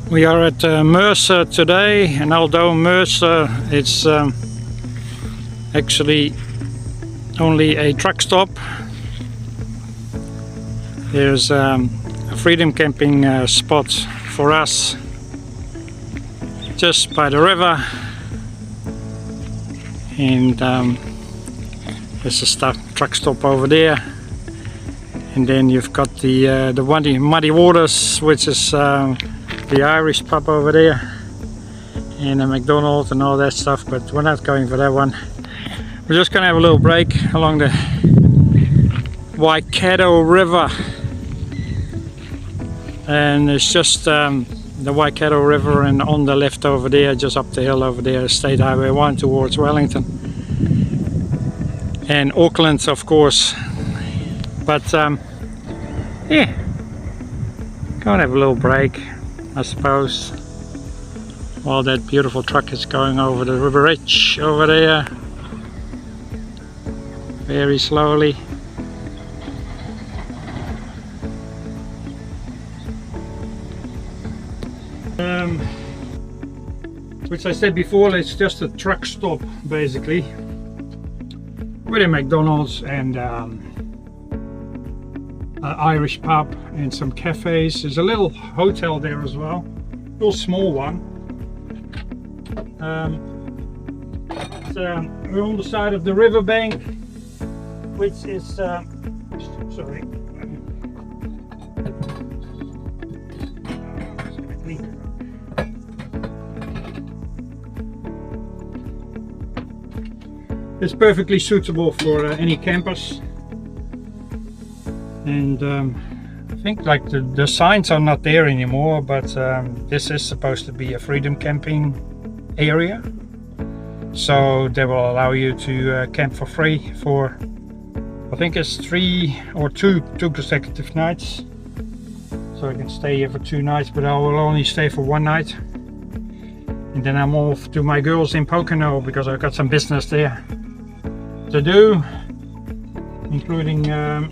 We are at Mercer today, and although Mercer it's actually only a truck stop, there's a freedom camping spot for us just by the river, and there's a truck stop over there, and then you've got the muddy waters, which is the Irish pub over there, and a McDonald's and all that stuff, but we're not going for that one. We're just gonna have a little break along the Waikato River, and it's just the Waikato River, and on the left over there, just up the hill over there, State Highway 1 towards Wellington and Auckland, of course. But yeah, gonna have a little break, I suppose, while that beautiful truck is going over the river ridge over there very slowly. Which I said before, it's just a truck stop basically, with a McDonald's and Irish pub and some cafes. There's a little hotel there as well, a little small one. We're on the side of the riverbank, which is sorry. It's perfectly suitable for any campers. And I think like the signs are not there anymore, but this is supposed to be a freedom camping area, so they will allow you to camp for free for, I think it's 3 or 2 consecutive nights. So I can stay here for 2 nights, but I will only stay for 1 night, and then I'm off to my girls in Pocono because I've got some business there to do, including a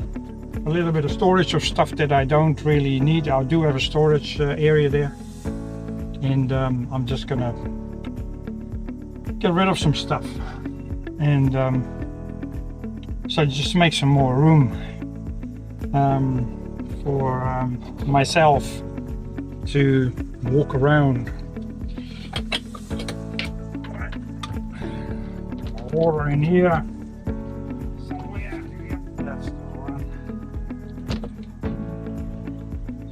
little bit of storage of stuff that I don't really need. I do have a storage area there, and I'm just gonna get rid of some stuff, and so just make some more room for myself to walk around. Water in here.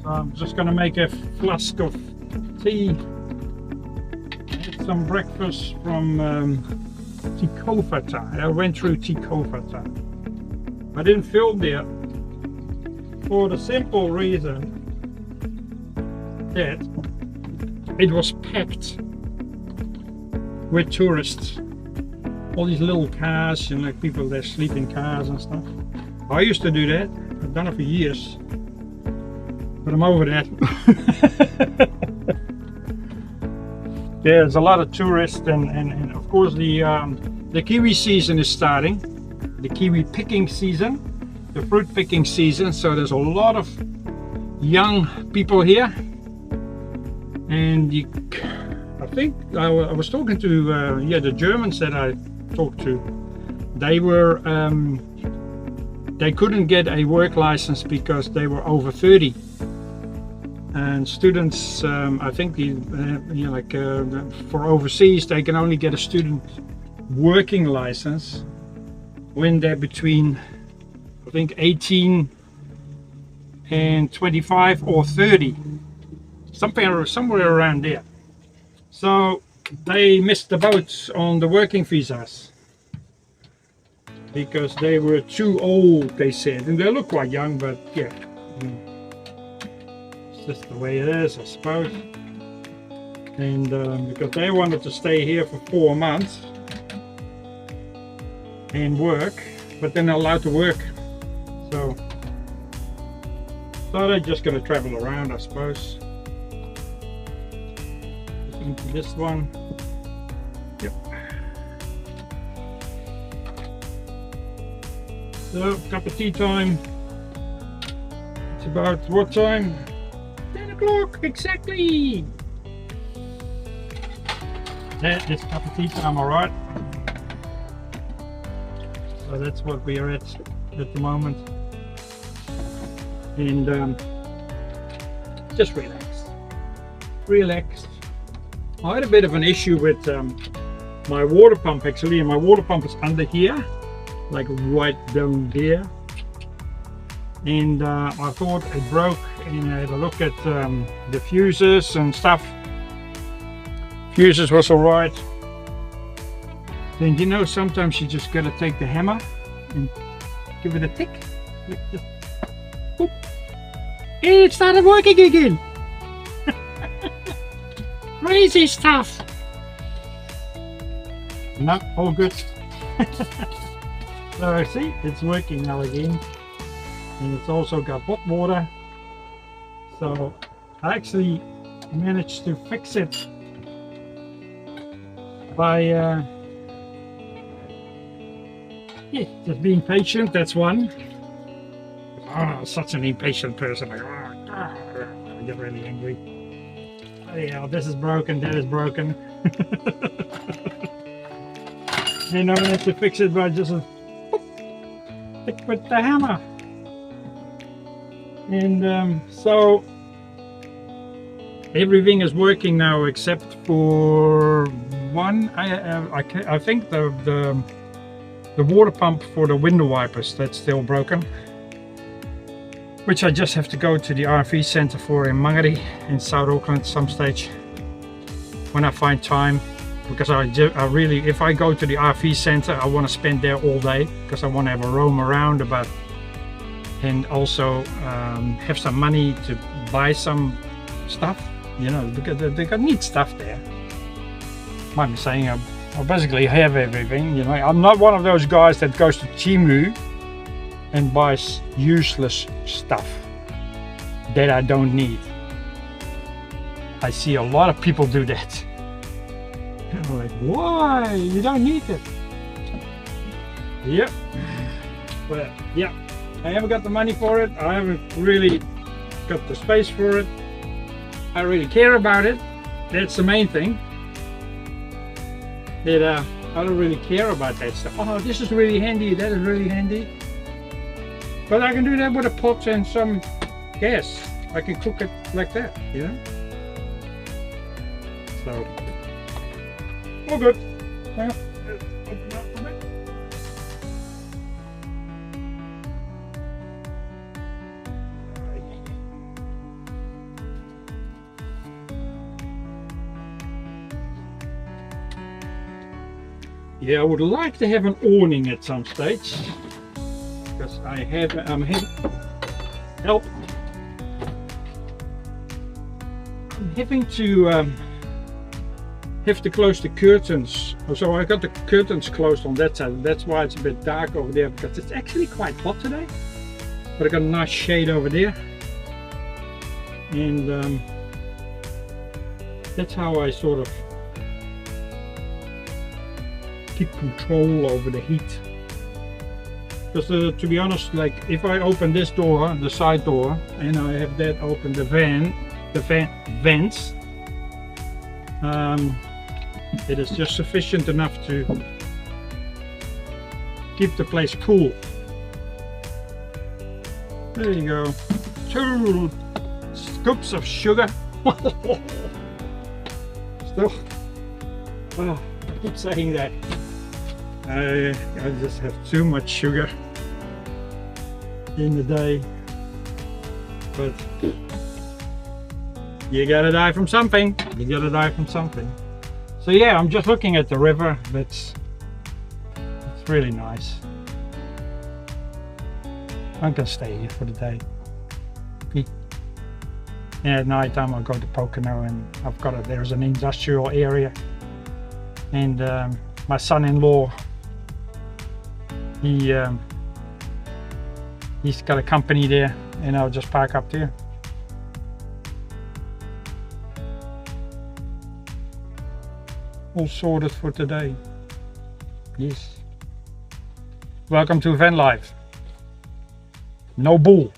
I'm just going to make a flask of tea, some breakfast from Tikofata. I went through Tikofata. I didn't film there for the simple reason that it was packed with tourists. All these little cars and like people that sleep in cars and stuff. I used to do that. I've done it for years. But I'm over that. There's a lot of tourists, and of course the kiwi season is starting, the kiwi picking season, the fruit picking season. So there's a lot of young people here, and I think I was talking to the Germans that I talked to. They were they couldn't get a work license because they were over 30. And students, I think for overseas, they can only get a student working license when they're between, I think, 18 and 25 or 30, somewhere around there. So they missed the boat on the working visas because they were too old, they said, and they look quite young, but yeah. It's just the way it is, I suppose. And because they wanted to stay here for 4 months and work, but they're not allowed to work. So they're just going to travel around, I suppose. Into this one. Yep. So, cup of tea time. It's about what time? 10 o'clock, exactly! That is cup of tea time, alright. So that's what we are at the moment. And just relaxed. Relaxed. I had a bit of an issue with my water pump actually, and my water pump is under here, like right down there. And I thought it broke, and I had a look at the fuses and stuff. Fuses was alright. Then you know, sometimes you just gotta take the hammer and give it a tick. Boop. It started working again. Crazy stuff. No, all good. So see, it's working now again, and it's also got hot water. So I actually managed to fix it by yeah, just being patient. That's one. Oh, such an impatient person. I get really angry. Yeah, this is broken, that is broken. And I'm going to fix it by just a tick with the hammer. And so everything is working now except for one. I think the water pump for the window wipers, that's still broken, which I just have to go to the RV centre for in Mangere in South Auckland some stage when I find time, because I really, if I go to the RV centre, I want to spend there all day, because I want to have a roam around about, and also have some money to buy some stuff, you know, because they got neat stuff there. Might be saying I basically have everything, you know. I'm not one of those guys that goes to Timu and buys useless stuff that I don't need. I see a lot of people do that. And I'm like, why? You don't need it. Yep. But yeah, I haven't got the money for it. I haven't really got the space for it. I really care about it. That's the main thing. That I don't really care about that stuff. Oh, this is really handy. That is really handy. But I can do that with a pot and some gas. I can cook it like that, you know? So, all good. Well, open up a bit. Yeah, I would like to have an awning at some stage. Because I'm having to have to close the curtains. So I got the curtains closed on that side. That's why it's a bit dark over there, because it's actually quite hot today. But I got a nice shade over there, and that's how I sort of keep control over the heat. Because to be honest, like if I open this door, the side door, and I have that open, the vents, it is just sufficient enough to keep the place cool. There you go. 2 scoops of sugar. Still, oh, I keep saying that. I just have too much sugar in the day, but you gotta die from something. You gotta die from something. So yeah, I'm just looking at the river. It's really nice. I'm gonna stay here for the day. Yeah, at night time I go to Pocono, and I've got there's an industrial area, and my son-in-law, he's got a company there, and I'll just park up there. All sorted for today. Yes. Welcome to VanLife. No bull.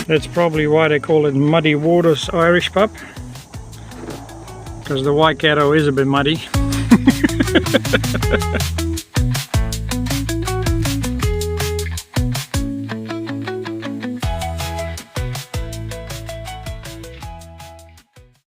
That's probably why they call it Muddy Waters Irish pub, because the Waikato is a bit muddy.